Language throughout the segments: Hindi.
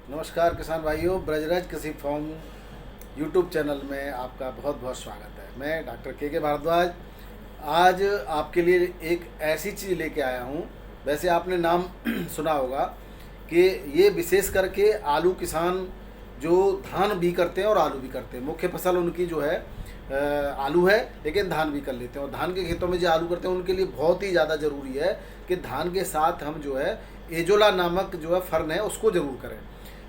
नमस्कार किसान भाइयों, ब्रजराज कृषि फार्म यूट्यूब चैनल में आपका बहुत बहुत स्वागत है। मैं डॉक्टर के भारद्वाज आज आपके लिए एक ऐसी चीज़ लेके आया हूँ। वैसे आपने नाम सुना होगा कि ये विशेष करके आलू किसान जो धान भी करते हैं और आलू भी करते हैं, मुख्य फसल उनकी जो है आलू है, लेकिन धान भी कर लेते हैं। और धान के खेतों में जो आलू करते हैं उनके लिए बहुत ही ज़्यादा ज़रूरी है कि धान के साथ हम जो है एजोला नामक जो है फर्न है उसको ज़रूर करें।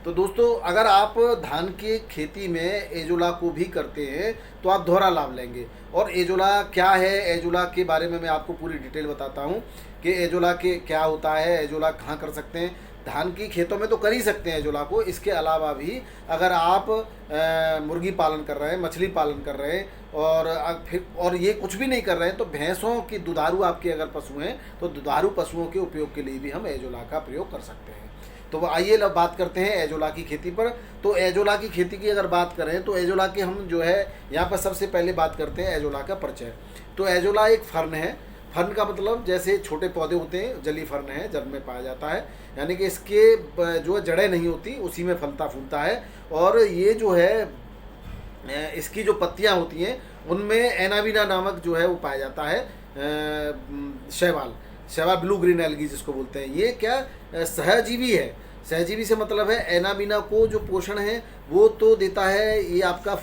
तो दोस्तों, अगर आप धान की खेती में एजोला को भी करते हैं तो आप दोहरा लाभ लेंगे। और एजोला क्या है, एजोला के बारे में मैं आपको पूरी डिटेल बताता हूँ कि एजोला के क्या होता है, एजोला कहाँ कर सकते हैं। धान की खेतों में तो कर ही सकते हैं एजोला को, इसके अलावा भी अगर आप मुर्गी पालन कर रहे हैं, मछली पालन कर रहे हैं और ये कुछ भी नहीं कर रहे हैं तो भैंसों की दुधारू आपके अगर पशु हैं तो दुधारू पशुओं के उपयोग के लिए भी हम एजोला का प्रयोग कर सकते हैं। तो आइए अब बात करते हैं एजोला की खेती पर। तो एजोला की खेती की अगर बात करें तो एजोला की हम जो है यहाँ पर सबसे पहले बात करते हैं एजोला का परिचय। तो एजोला एक फर्न है। फर्न का मतलब जैसे छोटे पौधे होते हैं, जली फर्न है, जड़ में पाया जाता है, यानी कि इसके जो जड़ें नहीं होती, उसी में फलता फूलता है। और ये जो है इसकी जो पत्तियाँ होती हैं उनमें एनाबीना नामक जो है वो पाया जाता है, शैवाल शैवाल ब्लू ग्रीन एल्गी जिसको बोलते हैं। ये क्या सहजीवी है। सहजीवी से मतलब है एनाबीना को जो पोषण है वो तो देता है ये आपका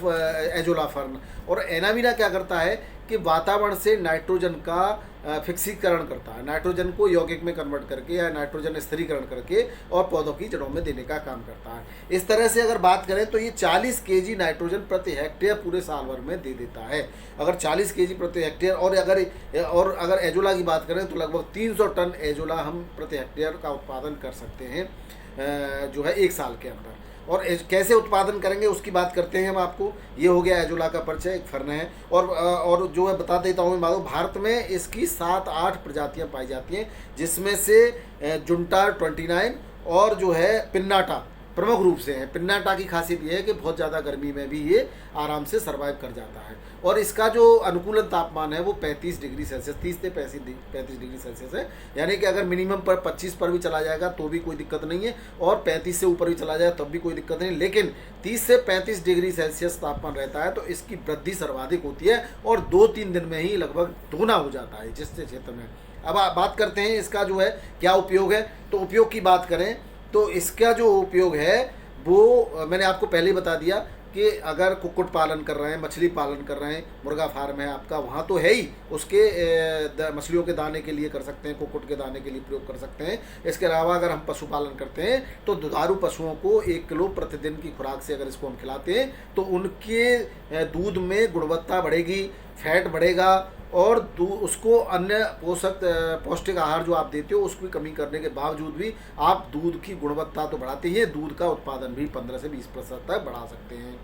एजोला फर्न। और एनाबीना क्या करता है कि वातावरण से नाइट्रोजन का फिक्सीकरण करता है, नाइट्रोजन को यौगिक में कन्वर्ट करके या नाइट्रोजन स्थिरीकरण करके और पौधों की जड़ों में देने का काम करता है। इस तरह से अगर बात करें तो ये 40 केजी नाइट्रोजन प्रति हेक्टेयर पूरे साल भर में दे देता है। अगर 40 केजी प्रति हेक्टेयर और अगर एजोला की बात करें तो लगभग 300 टन एजोला हम प्रति हेक्टेयर का उत्पादन कर सकते हैं जो है एक साल के अंदर। और कैसे उत्पादन करेंगे उसकी बात करते हैं हम आपको। ये हो गया एजोला का परिचय, एक फर्न है। और जो है बता देता हूँ मैं, भारत में इसकी 7-8 प्रजातियाँ पाई जाती हैं, जिसमें से जुंटा 29 और जो है पिन्नाटा प्रमुख रूप से है। पिन्नाटा की खासियत ये है कि बहुत ज़्यादा गर्मी में भी ये आराम से सर्वाइव कर जाता है। और इसका जो अनुकूलन तापमान है वो 35 डिग्री सेल्सियस, 30 से 35 डिग्री सेल्सियस है। यानी कि अगर मिनिमम पर 25 पर भी चला जाएगा तो भी कोई दिक्कत नहीं है, और 35 से ऊपर भी चला जाए तब भी कोई दिक्कत नहीं। लेकिन 30 से 35 डिग्री सेल्सियस तापमान रहता है तो इसकी वृद्धि सर्वाधिक होती है और 2-3 दिन में ही लगभग दोगुना हो जाता है जिस क्षेत्र में। अब बात करते हैं इसका जो है क्या उपयोग है। तो उपयोग की बात करें तो इसका जो उपयोग है वो मैंने आपको पहले ही बता दिया कि अगर कुक्कुट पालन कर रहे हैं, मछली पालन कर रहे हैं, मुर्गा फार्म है आपका, वहाँ तो है ही, उसके मछलियों के दाने के लिए कर सकते हैं, कुक्कुट के दाने के लिए प्रयोग कर सकते हैं। इसके अलावा अगर हम पशुपालन करते हैं तो दुधारू पशुओं को 1 किलो प्रतिदिन की खुराक से अगर इसको हम खिलाते हैं तो उनके दूध में गुणवत्ता बढ़ेगी, फैट बढ़ेगा, और उसको अन्य पौष्टिक आहार जो आप देते हो उसकी कमी करने के बावजूद भी आप दूध की गुणवत्ता तो बढ़ाते ही हैं, दूध का उत्पादन भी 15 से 20% तक बढ़ा सकते हैं।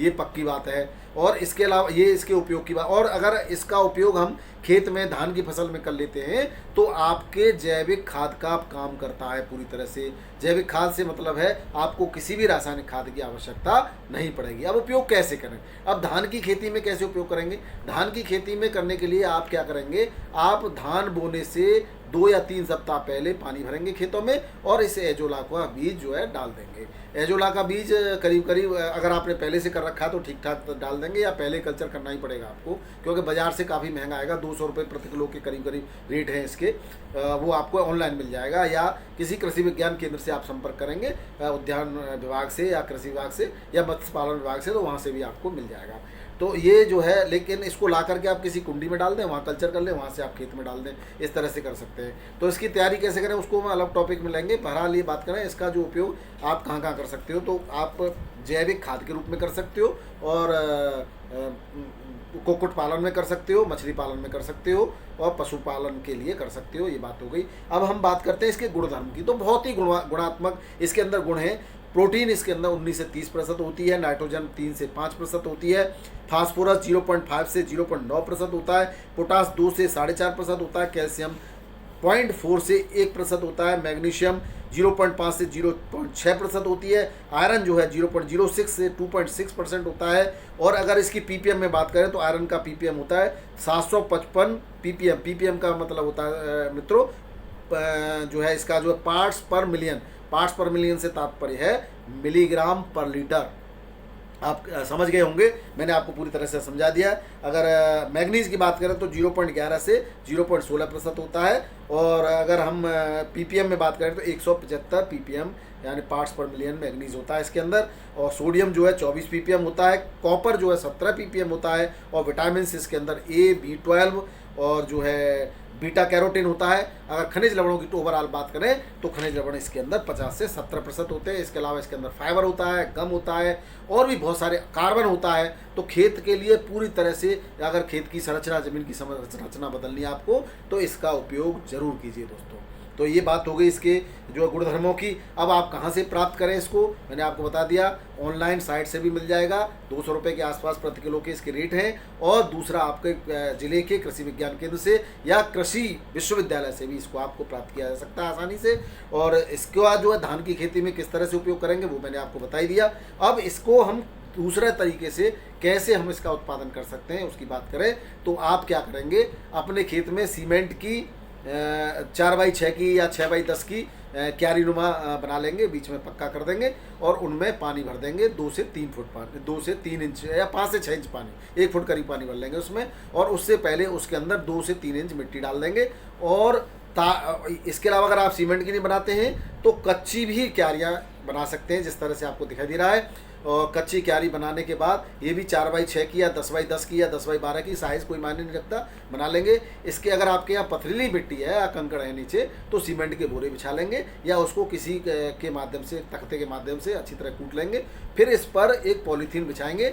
ये पक्की बात है। और इसके अलावा ये इसके उपयोग की बात, और अगर इसका उपयोग हम खेत में धान की फसल में कर लेते हैं तो आपके जैविक खाद का काम करता है पूरी तरह से। जैविक खाद से मतलब है आपको किसी भी रासायनिक खाद की आवश्यकता नहीं पड़ेगी। अब उपयोग कैसे करें, अब धान की खेती में कैसे उपयोग करेंगे। धान की खेती में करने के लिए आप क्या करेंगे, आप धान बोने से 2 या 3 सप्ताह पहले पानी भरेंगे खेतों में और इस एजोला का बीज जो है डाल देंगे। एजोला का बीज करीब करीब अगर आपने पहले से कर रखा है तो ठीक ठाक डाल देंगे, या पहले कल्चर करना ही पड़ेगा आपको, क्योंकि बाज़ार से काफ़ी महंगा आएगा। 200 रुपये प्रति किलो के करीब करीब रेट है इसके। वो आपको ऑनलाइन मिल जाएगा या किसी कृषि विज्ञान केंद्र से आप संपर्क करेंगे, उद्यान विभाग से या कृषि विभाग से या मत्स्य पालन विभाग से, तो वहाँ से भी आपको मिल जाएगा। तो ये जो है, लेकिन इसको ला करके आप किसी कुंडी में डाल दें, वहाँ कल्चर कर लें, वहाँ से आप खेत में डाल दें, इस तरह से कर सकते हैं। तो इसकी तैयारी कैसे करें उसको हम अलग टॉपिक में लेंगे। बहरहाल ये बात करें इसका जो उपयोग आप कहाँ कहाँ कर सकते हो, तो आप जैविक खाद के रूप में कर सकते हो, और कुक्कुट पालन में कर सकते हो, मछली पालन में कर सकते हो, और पशुपालन के लिए कर सकते हो। ये बात हो गई। अब हम बात करते हैं इसके गुणधर्म की। तो बहुत ही गुणात्मक इसके अंदर गुण हैं। प्रोटीन इसके अंदर 19 से 30% होती है, नाइट्रोजन 3 से 5% होती है, फास्फोरस 0.5 से 0.9% होता है, पोटास 2 से 4.5% होता है, कैल्शियम 0.4 से 1% होता है, मैग्नीशियम 0.5 से 0.6% होती है, आयरन जो है 0.06 से 2.6% होता है। और अगर इसकी पीपीएम में बात करें तो आयरन का पीपीएम होता है 755 पीपीएम। पीपीएम का मतलब होता है मित्रों जो है इसका जो है पार्ट्स पर मिलियन से तात्पर्य है मिलीग्राम पर लीटर। आप समझ गए होंगे, मैंने आपको पूरी तरह से समझा दिया। अगर मैग्नीज की बात करें तो 0.11 से 0.16% होता है, और अगर हम पीपीएम में बात करें तो 175 पीपीएम यानी पार्ट्स पर मिलियन मैग्नीज होता है इसके अंदर। और सोडियम जो है 24 पीपीएम होता है, कॉपर जो है 17 पीपीएम होता है, और विटामिन इसके अंदर ए, B12 और जो है बीटा कैरोटीन होता है। अगर खनिज लवणों की तो ओवरऑल बात करें तो खनिज लवण इसके अंदर 50 से 70% होते हैं। इसके अलावा इसके अंदर फाइबर होता है, गम होता है, और भी बहुत सारे कार्बन होता है। तो खेत के लिए पूरी तरह से, अगर खेत की संरचना, जमीन की संरचना बदलनी है आपको, तो इसका उपयोग जरूर कीजिए दोस्तों। तो ये बात हो गई इसके जो गुणधर्मों की। अब आप कहाँ से प्राप्त करें इसको, मैंने आपको बता दिया। ऑनलाइन साइट से भी मिल जाएगा, 200 रुपये के आसपास प्रति किलो के इसके रेट हैं। और दूसरा आपके जिले के कृषि विज्ञान केंद्र से या कृषि विश्वविद्यालय से भी इसको आपको प्राप्त किया जा सकता है आसानी से। और इसके बाद जो है धान की खेती में किस तरह से उपयोग करेंगे वो मैंने आपको बता ही दिया। अब इसको हम दूसरे तरीके से कैसे हम इसका उत्पादन कर सकते हैं उसकी बात करें तो आप क्या करेंगे, अपने खेत में सीमेंट की 4x6 की या 6x10 की क्यारी नुमा बना लेंगे, बीच में पक्का कर देंगे और उनमें पानी भर देंगे 2 से 3 फुट पानी, 2 से 3 इंच या 5 से 6 इंच पानी, 1 फुट करीब पानी भर लेंगे उसमें। और उससे पहले उसके अंदर 2 से 3 इंच मिट्टी डाल देंगे। और इसके अलावा अगर आप सीमेंट की नहीं बनाते हैं तो कच्ची भी क्यारियाँ बना सकते हैं, जिस तरह से आपको दिखाई दे रहा है। और कच्ची क्यारी बनाने के बाद ये भी 4x6 की या 10x10 की या 10x12 की, साइज़ कोई मायने नहीं रखता, बना लेंगे। इसके अगर आपके यहाँ पथरीली मिट्टी है या कंकड़ है नीचे तो सीमेंट के बोरे बिछा लेंगे या उसको किसी के माध्यम से, तख्ते के माध्यम से अच्छी तरह कूट लेंगे। फिर इस पर एक पॉलीथीन बिछाएंगे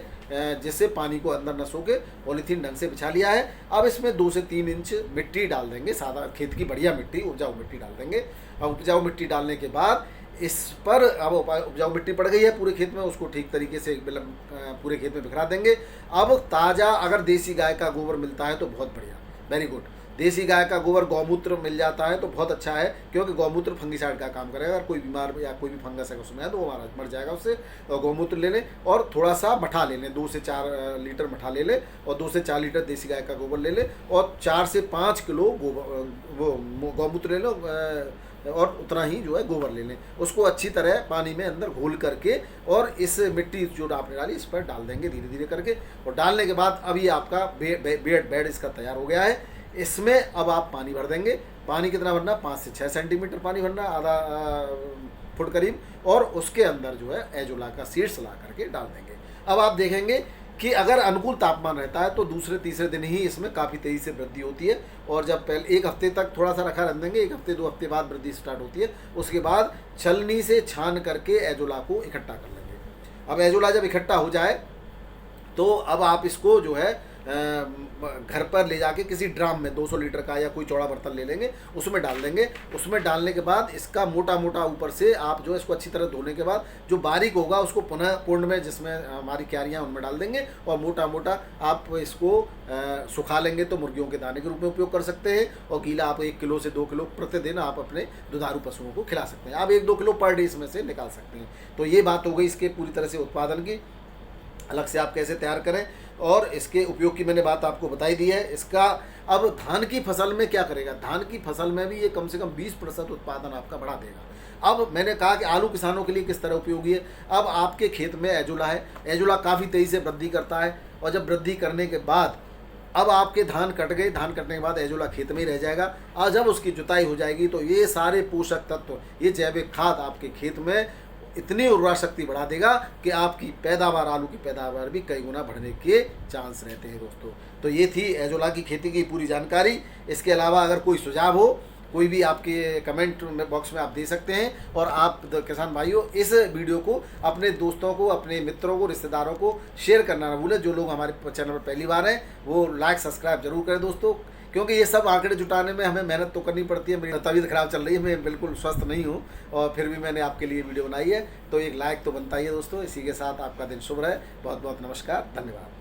जिससे पानी को अंदर न सोके। पॉलीथीन ढंग से बिछा लिया है। अब इसमें 2 से 3 इंच मिट्टी डाल देंगे, सादा खेत की बढ़िया मिट्टी, उपजाऊ मिट्टी डाल देंगे। अब उपजाऊ मिट्टी डालने के बाद इस पर, अब उपजाऊ मिट्टी पड़ गई है पूरे खेत में, उसको ठीक तरीके से पूरे खेत में बिखरा देंगे। अब ताज़ा अगर देसी गाय का गोबर मिलता है तो बहुत बढ़िया, वेरी गुड। देसी गाय का गोबर, गौमूत्र मिल जाता है तो बहुत अच्छा है, क्योंकि गौमूत्र फंगिसाइड का काम करेगा। अगर कोई बीमार या कोई भी फंगस है उसमें है तो वो मर जाएगा उससे। और गौमूत्र ले लें और थोड़ा सा मठा ले लें, 2 से 4 लीटर मठा ले लें, और 2 से 4 लीटर देसी गाय का गोबर ले लें, और 4 से 5 किलो वो गौमूत्र ले लो, और उतना ही जो है गोबर ले लें। उसको अच्छी तरह पानी में अंदर घोल करके और इस मिट्टी जो आपने डाली इस पर डाल देंगे धीरे धीरे करके। और डालने के बाद अभी आपका बेड इसका तैयार हो गया है। इसमें अब आप पानी भर देंगे। पानी कितना भरना, 5 से 6 सेंटीमीटर पानी भरना, आधा फुट करीब। और उसके अंदर जो है एजोला का सीड्स ला करके डाल देंगे। अब आप देखेंगे कि अगर अनुकूल तापमान रहता है तो दूसरे तीसरे दिन ही इसमें काफ़ी तेज़ी से वृद्धि होती है। और जब पहले 1 हफ्ते तक थोड़ा सा रखा रख देंगे, 1 हफ्ते 2 हफ्ते बाद वृद्धि स्टार्ट होती है। उसके बाद छलनी से छान करके एजोला को इकट्ठा कर लेंगे। अब एजोला जब इकट्ठा हो जाए तो अब आप इसको जो है घर पर ले जाके किसी ड्राम में 200 लीटर का या कोई चौड़ा बर्तन ले लेंगे, उसमें डाल देंगे। उसमें डालने के बाद इसका मोटा मोटा ऊपर से आप जो है इसको अच्छी तरह धोने के बाद जो बारीक होगा उसको पुनः कुंड में, जिसमें हमारी क्यारियाँ, उनमें डाल देंगे। और मोटा मोटा आप इसको सुखा लेंगे तो मुर्गियों के दाने के रूप में उपयोग कर सकते हैं। और गीला आप 1 किलो से 2 किलो प्रतिदिन आप अपने दुधारू पशुओं को खिला सकते हैं। आप 1-2 किलो पर डे इसमें से निकाल सकते हैं। तो ये बात हो गई इसके पूरी तरह से उत्पादन की, अलग से आप कैसे तैयार करें और इसके उपयोग की मैंने बात आपको बताई दी है। इसका अब धान की फसल में क्या करेगा, धान की फसल में भी ये कम से कम 20% उत्पादन आपका बढ़ा देगा। अब मैंने कहा कि आलू किसानों के लिए किस तरह उपयोगी है। अब आपके खेत में एजोला है, एजोला काफ़ी तेज़ी से वृद्धि करता है। और जब वृद्धि करने के बाद अब आपके धान कट गए, धान कटने के बाद एजोला खेत में ही रह जाएगा। और जब उसकी जुताई हो जाएगी तो ये सारे पोषक तत्व, ये जैविक खाद आपके खेत में इतनी उर्वरा शक्ति बढ़ा देगा कि आपकी पैदावार, आलू की पैदावार भी कई गुना बढ़ने के चांस रहते हैं दोस्तों। तो ये थी एजोला की खेती की पूरी जानकारी। इसके अलावा अगर कोई सुझाव हो, कोई भी आपके कमेंट बॉक्स में आप दे सकते हैं। और आप किसान भाइयों इस वीडियो को अपने दोस्तों को, अपने मित्रों को, रिश्तेदारों को शेयर करना ना भूलें। जो लोग हमारे चैनल पर पहली बार हैं वो लाइक सब्सक्राइब जरूर करें दोस्तों, क्योंकि ये सब आंकड़े जुटाने में हमें मेहनत तो करनी पड़ती है। मेरी तबीयत खराब चल रही है, मैं बिल्कुल स्वस्थ नहीं हूँ और फिर भी मैंने आपके लिए वीडियो बनाई है, तो एक लाइक तो बनता ही है दोस्तों। इसी के साथ आपका दिन शुभ रहे। बहुत बहुत नमस्कार, धन्यवाद।